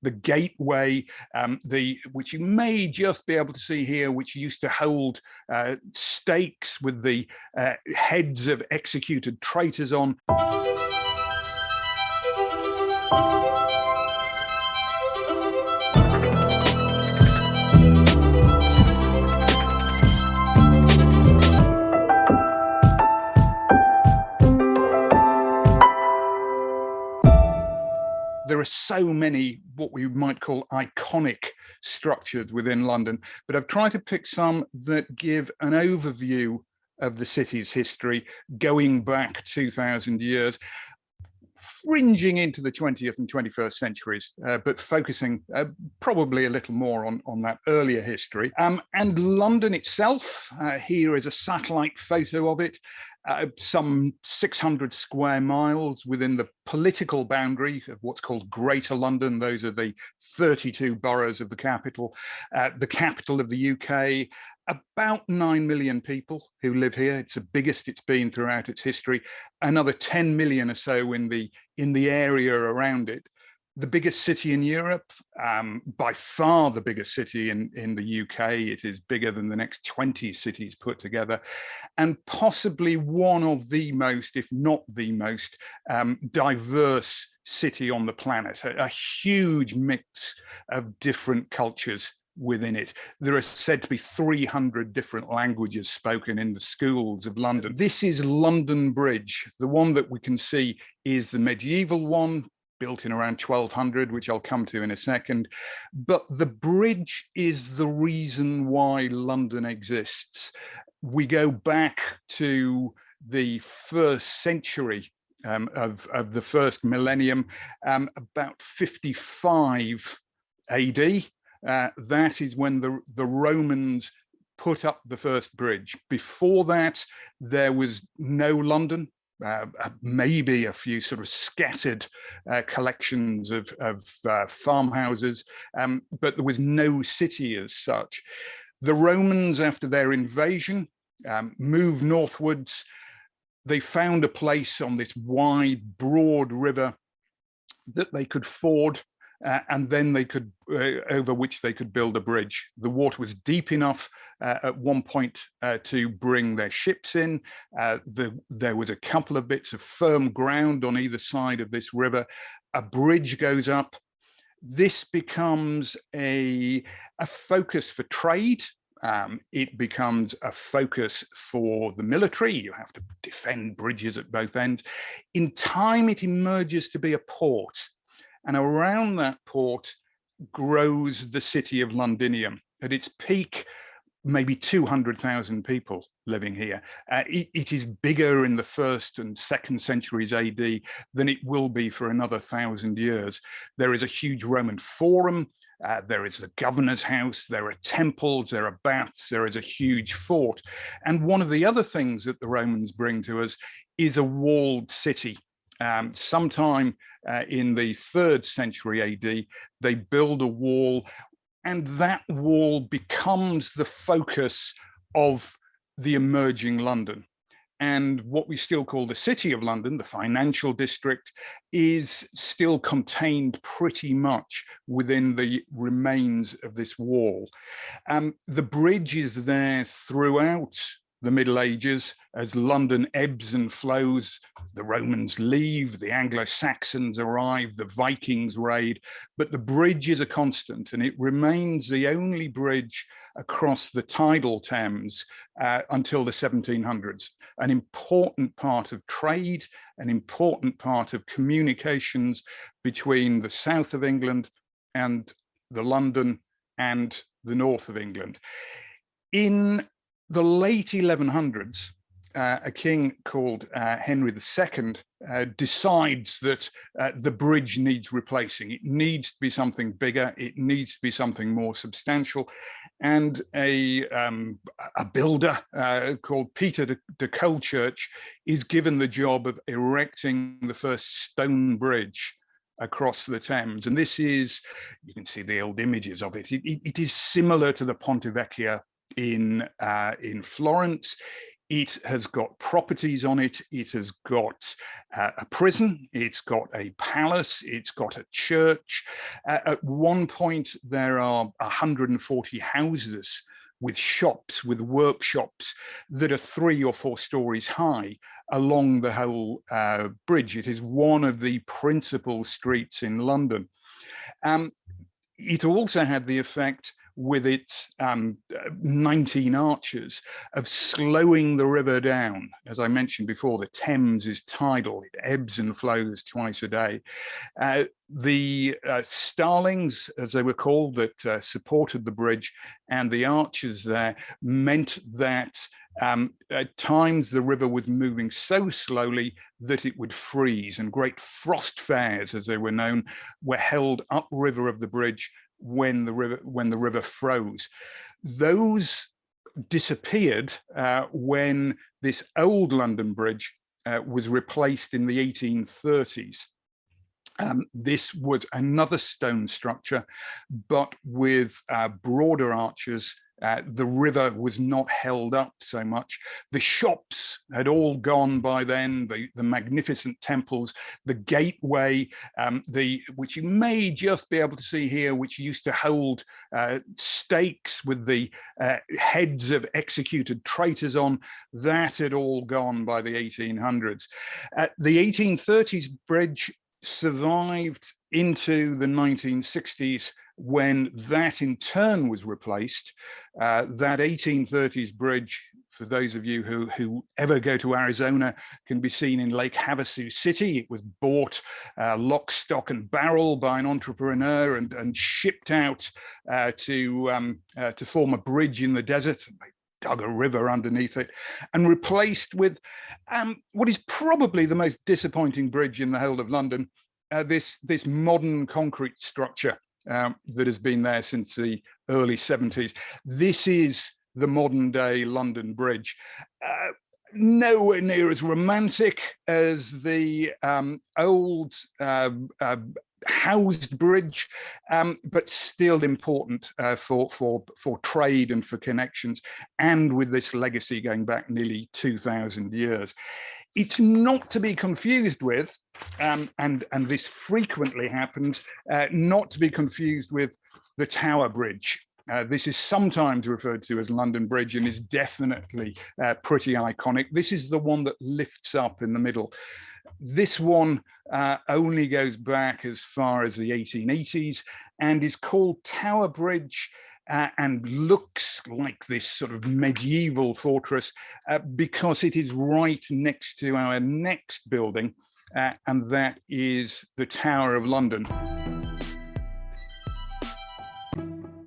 the gateway, which you may just be able to see here, which used to hold stakes with the heads of executed traitors on. There are so many what we might call iconic structures within London, but I've tried to pick some that give an overview of the city's history going back 2,000 years, fringing into the 20th and 21st centuries, but focusing probably a little more on that earlier history. And London itself, here is a satellite photo of it. Some 600 square miles within the political boundary of what's called Greater London. Those are the 32 boroughs of the capital of the UK. About 9 million people who live here. It's the biggest it's been throughout its history. Another 10 million or so in the area around it. The biggest city in Europe, by far the biggest city in the UK. It is bigger than the next 20 cities put together, and possibly one of the most, if not the most, diverse city on the planet. A huge mix of different cultures within it. There are said to be 300 different languages spoken in the schools of London. This is London Bridge. The one that we can see is the medieval one, built in around 1200, which I'll come to in a second. But the bridge is the reason why London exists. We go back to the first century of the first millennium, about 55 AD. That is when the Romans put up the first bridge. Before that, there was no London. Maybe a few sort of scattered collections of farmhouses, but there was no city as such. The Romans, after their invasion, moved northwards. They found a place on this wide, broad river that they could ford, and then they could, over which they could build a bridge. The water was deep enough at one point to bring their ships in. There was a couple of bits of firm ground on either side of this river. A bridge goes up. This becomes a focus for trade. It becomes a focus for the military. You have to defend bridges at both ends. In time, it emerges to be a port. And around that port grows the city of Londinium. At its peak, maybe 200,000 people living here. It is bigger in the 1st and 2nd centuries AD than it will be for another 1,000 years. There is a huge Roman forum. There is the governor's house. There are temples. There are baths. There is a huge fort. And one of the other things that the Romans bring to us is a walled city. Sometime in the 3rd century AD, they build a wall, and that wall becomes the focus of the emerging London. And what we still call the City of London, the financial district, is still contained pretty much within the remains of this wall. The bridge is there throughout the Middle Ages. As London ebbs and flows, the Romans leave, the Anglo-Saxons arrive, the Vikings raid, but the bridge is a constant, and it remains the only bridge across the tidal Thames until the 1700s. An important part of trade, an important part of communications between the south of England and the London and the north of England. In the late 1100s, a king called Henry II decides that the bridge needs replacing. It needs to be something bigger. It needs to be something more substantial. And a builder called Peter de Colechurch is given the job of erecting the first stone bridge across the Thames. And this is, you can see the old images of it. It is similar to the Ponte Vecchio in Florence. It has got properties on it. It has got a prison. It's got a palace. It's got a church. At one point, there are 140 houses with shops, with workshops that are 3 or 4 stories high along the whole bridge. It is one of the principal streets in London. It also had the effect, with its 19 arches, of slowing the river down. As I mentioned before, the Thames is tidal. It ebbs and flows twice a day. The starlings, as they were called, that supported the bridge, and the arches there meant that at times the river was moving so slowly that it would freeze, and great frost fairs, as they were known, were held upriver of the bridge when the river froze. Those disappeared when this old London Bridge was replaced in the 1830s. This was another stone structure, but with broader arches. The river was not held up so much. The shops had all gone by then, the magnificent temples, the gateway, which you may just be able to see here, which used to hold stakes with the heads of executed traitors on, that had all gone by the 1800s. The 1830s bridge survived into the 1960s, when that in turn was replaced. That 1830s bridge, for those of you who ever go to Arizona, can be seen in Lake Havasu City. It was bought lock, stock and barrel by an entrepreneur and shipped out to form a bridge in the desert. They dug a river underneath it, and replaced with what is probably the most disappointing bridge in the whole of London, this modern concrete structure that has been there since the early 70s. This is the modern day London Bridge. Nowhere near as romantic as the old housed bridge, but still important for trade and for connections, and with this legacy going back nearly 2,000 years. It's not to be confused with, and this frequently happened, not to be confused with the Tower Bridge. This is sometimes referred to as London Bridge and is definitely pretty iconic. This is the one that lifts up in the middle. This one only goes back as far as the 1880s and is called Tower Bridge, and looks like this sort of medieval fortress because it is right next to our next building, and that is the Tower of London.